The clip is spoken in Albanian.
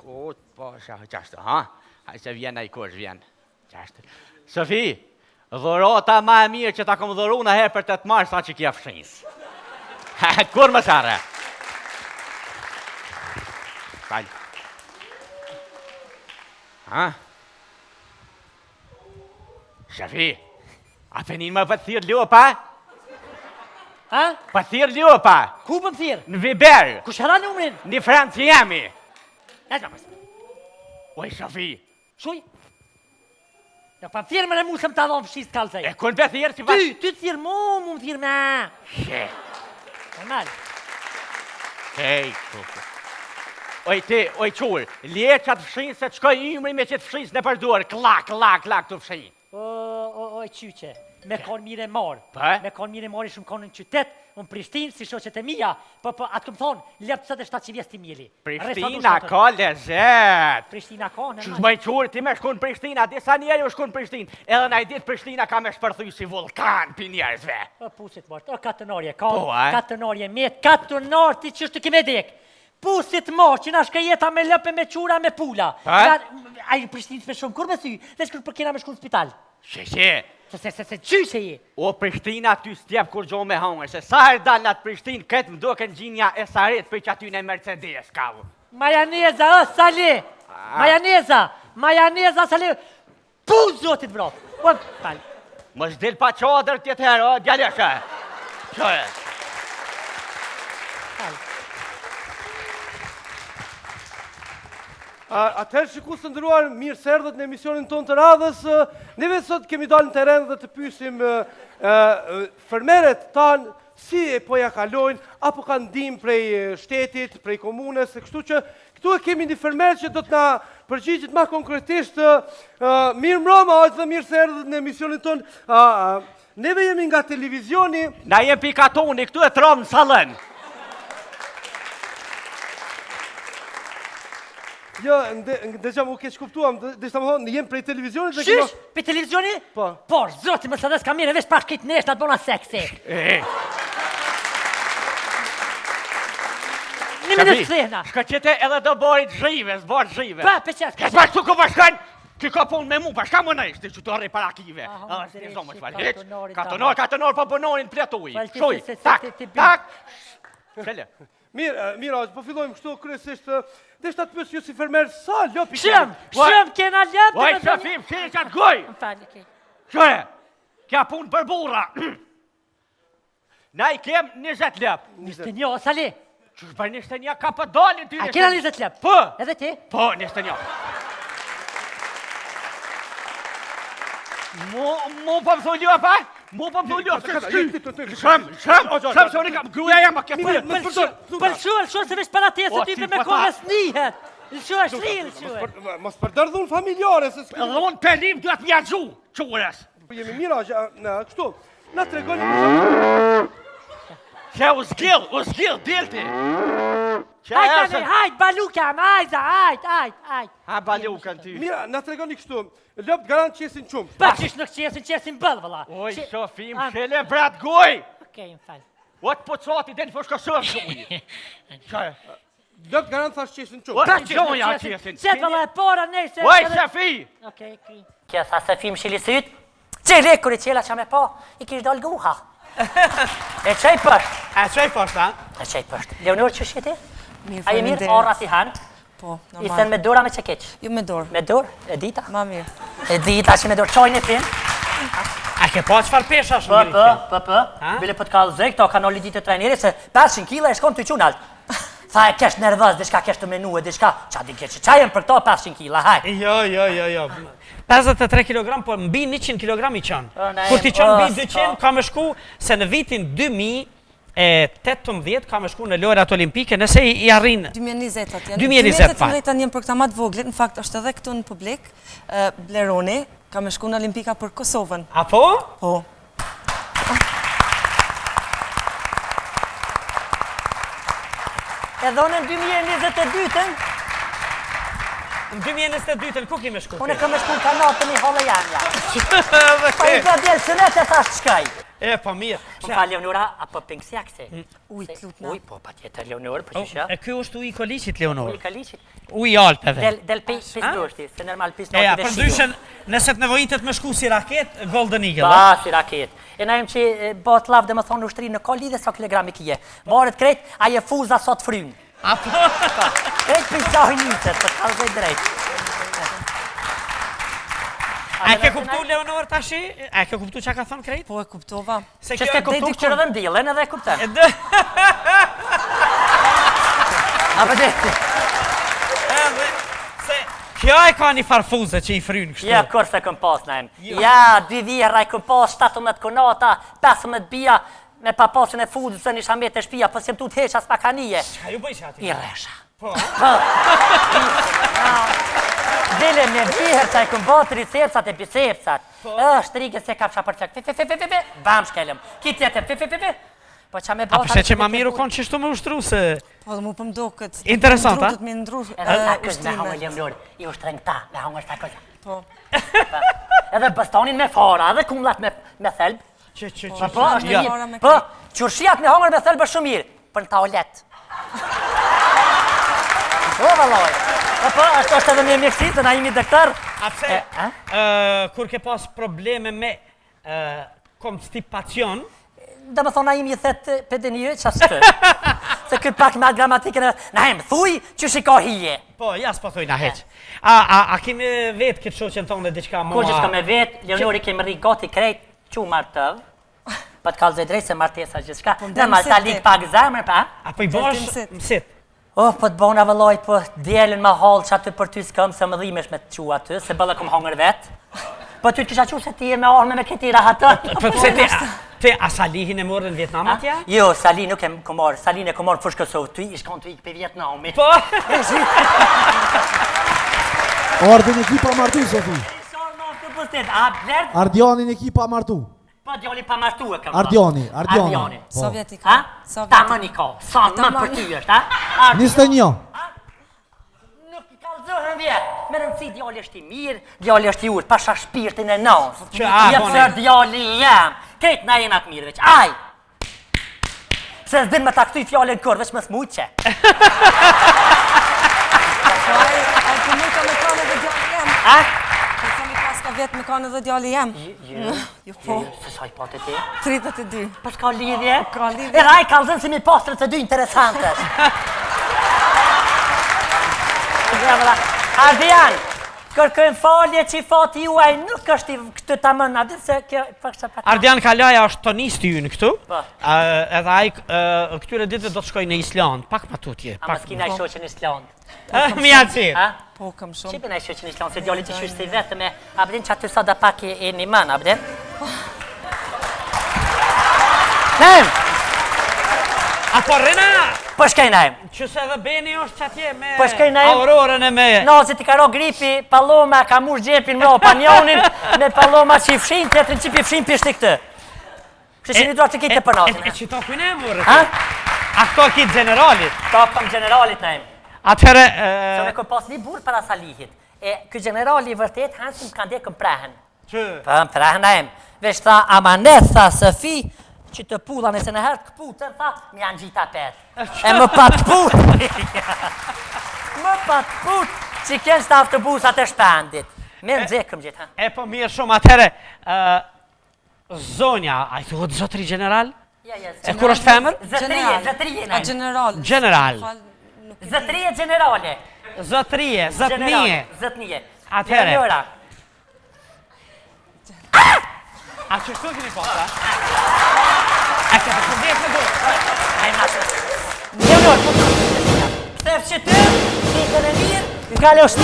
Shkut, po, qashtë, ha? Hajë se vjen a I kush vjen. Qashtë. Sofi, dhurota ma e mirë që ta kom dhuru në herë për 8 mars, sa që kja fshins. Kur më sare? Falj. Ha? Sofi, a penin më për thirë ljopa? Ha? Për thirë ljopa? Ku për thirë? Në Viber. Kush hera numrin? Në Francë jemi. Ja, që mësë. Oj, Sofi. Shuj? Ja, pa thirë më në mu se më të adhonë fshisë kalë të E kun për thirë që pa... Ty të thirë mu më thirë me. She. Normal. Hej, kuku. Oj, ti, oj, qurë, lje që atë fshinë se të shkoj imri me që të fshinë në përduar, klak të fshinë. Oj, qyqe, me konë mire marë. Pa? Me konë mire marë shumë konë në qytet, unë Prishtinë, si shoqet e mija, po, atë këmë thonë, lepë 700 vjes të mjeli. Prishtina ka lezet. Prishtina ka, në Që shmaj qurë, ti me shkun Prishtina, disa njeri u shkun Prishtinë, edhe na I ditë Prishtina ka me shpërthuj si vulkan për njerëzve. O, pusit marë, o, katënarje, ka, Po, katënarje, me katënar ti që shtë kime dek. Pusit marë, që na shka jeta me lëpe, me qura, me pula. A I Prishtinës me shumë, kur me sy, dhe shkur për kena me shku në spital. Se. Se qyshe je? O, Prishtina ty stjep kur gjo me hongër, se sa herë dalë atë Prishtinë, këtë më do kënë gjinja e sarit për që aty në Mercedes, kavu. Majaneza, sali! Majaneza, sali! Pu, zotit, bro! O, pal. Më shdil pa qadër tjetë herë, o, djaleshe. Qoj. Pal. Atëherë që ku së ndëruar mirë se erdhët në emisionin tonë të radhës, neve sot kemi dalë në teren dhe të pysim fermeret tanë si e po ja kalojnë, apo kanë ndim prej shtetit, prej komunës, kështu që këtu e kemi një fermer që do të na përgjigjit ma konkretisht mirë mbroma, dhe mirë se erdhët në emisionin tonë. Neve jemi nga televizioni. Na jem pikatoni, këtu e tromë në salën. Jo, ndëgjam u keq kuptuam, dhe shta më thonë, jem prej televizionit dhe Qysh? Për televizioni? Po. Por, zoti më sades ka mire, vesh pas kitë neshtë atë bona seksi. Një minut të thena. Shka qëte edhe do borit zhive, s'bor zhive. Pa, për qësë. Ka shpa këtu ku përshkën, ki ka punë me mu, pa shka më nëjshtë, që të arrej para kive. Katonor, po bënorin pletuj. Shuj, tak. Shele. Mirë, po fillojmë kështu kryesisht, dhe shta të pësë ju si fermer, sa ljopi Shëm kena ljep. Oj, Shafim, qëri qatë goj. Më falë, okej. Qëre, kja punë për burra. Na I kem 20 ljep. 21, sali. Që shbër 21 ka për dalin ty. A kena 20 ljep? Po. Edhe ti? Po, 21. Mu po më thu ljopa? Mu po më thu ljopa? Shëm, se unë kam gruja jam, a ke Pëlqua, se vesh para te se ty me kohës nihet. Lëshua, lëshua. Mos përdër dhunë familjare, se s'ku... Edhe unë pelim duhet m'ja gju, qures. Jemi mira, kështu, na të regoni... Se u zgjil, dilti. Hajt, balukam, hajt. Ha balukën ty. Mira, na të regoni kështu, lëpt garant qesin qumë. Pa qish nuk qesin bëllë, vëlla. Oj, Shofim, shele brat goj. Okej, më falë. O të pocati den për shkëshëm shuj. Qaj? Lëpt garant thash qesin qumë. O të gjoja qesin. Qetë, vëlla, e pora, nejse. Oj, Shafi. Okej. Kja tha Safim shilisit, që rekur I qela që me pa, I kish dal guha. E qaj pësht, ha? E qaj pësht. Leonor, që shjeti? A je mirë, orra si hanë? Po, normal. I sen me dora me që keq? Jo me dorë. Me dorë? E dita? Ma mirë. E dita që me dorë, qojnë e pin? A ke pa qëfar pesha shumë? Po. Bile po t'ka zëj, këto ka nolli ditë të trajneri, se 500 kila e shkon të qunalt. Tha e kesh nervëz, diçka kesh të menu e diçka, qa di keq, qa jem për to 500 kila, haj. Jo. 53 kg, po mbi 100 kg I qanë. Kur ti qanë mbi 200, ka me shku se në vitin 2018 ka me shku në lojrat olimpike, nëse I arrin... 2020 atje. 2020 fa. 2018 një programat voglit, në fakt është edhe këtu në publik, Bleroni, ka me shku në olimpika për Kosovën. A po? Po. E dhone në 2022-ën? Në 2022-ën, ku ki me shku? Unë e kam me shku në kanatën I hollë janë, ja. Pa I ka delë sënet e thash qkaj. E, po mirë. Më fa Leonora, apo pëngësja këse? Uj, të lutna. Uj, po, pa tjetër Leonor, për që shë? E kjo është uj i kolicit, Leonor. Uj, kaliqit. Uj i Alpeve. Del pisdoshti, se normal Ja, pisdoshti për ndryshen, nëse të nevojitet me shku si raket, Golden Eagle. Ba, si raket. E na jem që bot lav dhe më thonë ushtri në ko lidhe sa kilogrami kje. Varet krejt, a je fuza sot fryn. Apo? Krejt për qahi njëtët, për ka dhe drejt. A e ke kuptu, Leonor, tashi? A e ke kuptu që ka thonë krejt? Po e kuptova. Që s'ke kuptu që rëdhe ndilën edhe e kupten. A për dhe? Kjo e ka një farfuze që i frynë kështu. Ja, kur se këm pas në emë. Ja, 2 vjera i këm pas, 17 konata, 15 bia, me pa pasën e fundë, se një shamet e shpia, për s'jem tu t'heqa s'pakanije. Qa ju bëjsh ati? I resha. Po. Dile me vjeher që i këm ba tricepsat e bicepsat. është rige se kapsha për qak. Bam shkelëm. Ki tjetër. Po qa me A përse që ma miru konë qështu me ushtru se... Po dhe mu për mdo këtë... Interesant, a? Me ndru Edhe sa kësh me hangër Leonor, i ushtrën këta, me hangër sa kësh. Po. Edhe bastonin me fara, edhe kumlat me thelb. Po, është mirë. Po, qurshijat me hangër me thelb është shumë mirë, për në taolet. Po, valoj. Po, është edhe me mjekësit, na imi doktor. A pse, kur ke pas probleme me konstipacion, Dhe më thonë, na imi thetë pedenire, që ashtë të. Se këtë pak me atë gramatikën, na hem, thuj që shiko hije. po, jas po thuj na heq. A kemi vetë këtë shoqen tonë dhe diqka mua... Kur që s'ka me vetë, Leonori kemi rri gati krejt, që martëv, pa të kalë drejt se martesa gjithë shka. Në marë ta lik pak zemër, pa? A po i bosh mësit? Oh, po të bona vëlloj, po djelën ma halë që aty për ty s'këm, se më dhimesh me të qua aty, se bëllë kom hongër vetë. Po ty t'kisha qu se ti e me orme me këti rahatën. Po pëse ti a Salihin e morën në Vietnam atja? Jo, Salih nuk e kom marë, Salih e kom marë fërshkësov, ty i shkon të ikë për Vietnami. Po! Ardën ekipa martu, Sofi. Ardianin ekipa martu. Po, djali pa martu e kam. Ardiani. Sovjetika. Ha? Ta më një ka, sa më për ty është, ha? 21. Nuk i kalëzohën vjetë, me rëndësi djali është i mirë, djali është i urë, pasha shpirtin e nësë. Jepë sër djali jam, krejt na jena të mirë veç, aj! Se s'din me ta këtu i fjallën kërë, veç më smujtë që. A të nuk ka me kane dhe djali jem? Ha? Po të mi paska vjetë me kane dhe djali jem? Jo po. Se sa i patë ti? 32. Po s'ka lidhje? Ka lidhje. E raj kalëzën si mi pas 32 interesante. Ardian, kërkën falje që i fati juaj nuk është i këtë të mënë, a ditë se kjo përkësha pak... Ardian Kalaja është tonisti ju në këtu, Po. edhe aj këtyre ditëve do të shkoj në Island, pak ma tutje. A më s'kina i shoqën Island. Mi atësit. Po kam shumë. Qipin e shoqën Island, se djali që shyshtë i vetë me... Abdin që aty sa da pak e një manë, Abdin? Nem! A po Rena, Po shkej naim. që se dhe Beni është që atje me Po shkej naim. Aurorën e me... Nazi ti ka ro gripi, paloma ka mush gjepin mro panjonin, me paloma që i fshin, tjetërin qipi fshin pishti këtë. Kështë që një duar të kitë për nasin. E që to kujne e mërë? Ha? A këto kitë generalit? Ta për generalit naim. Atëhere... Se me këm pas një burë para Salihit. E kë generali i vërtet, hansim ka ndekëm prehen. Që? Për prehen naim. Vesh tha, amanet, tha Sëfi, që të pula nëse në herë të këputën, tha, mi janë gjita petë. E më pa të putë. Më pa të putë, që kështë të autobusat e shpendit. Me në zekëm gjitha. E po mirë shumë, atëhere... Zonja, a i thuhet zotri general? Ja, E kur është femër? Zëtrije, A general. General. Zëtrije generale. Zotrie, zotnije. Zëtnije. Atëhere. Leonora. A që shtu kini posta? A që të përdet në dorë? A i nashë. Leonor, po të përdet. Këtë që të, të në mirë, nga le është.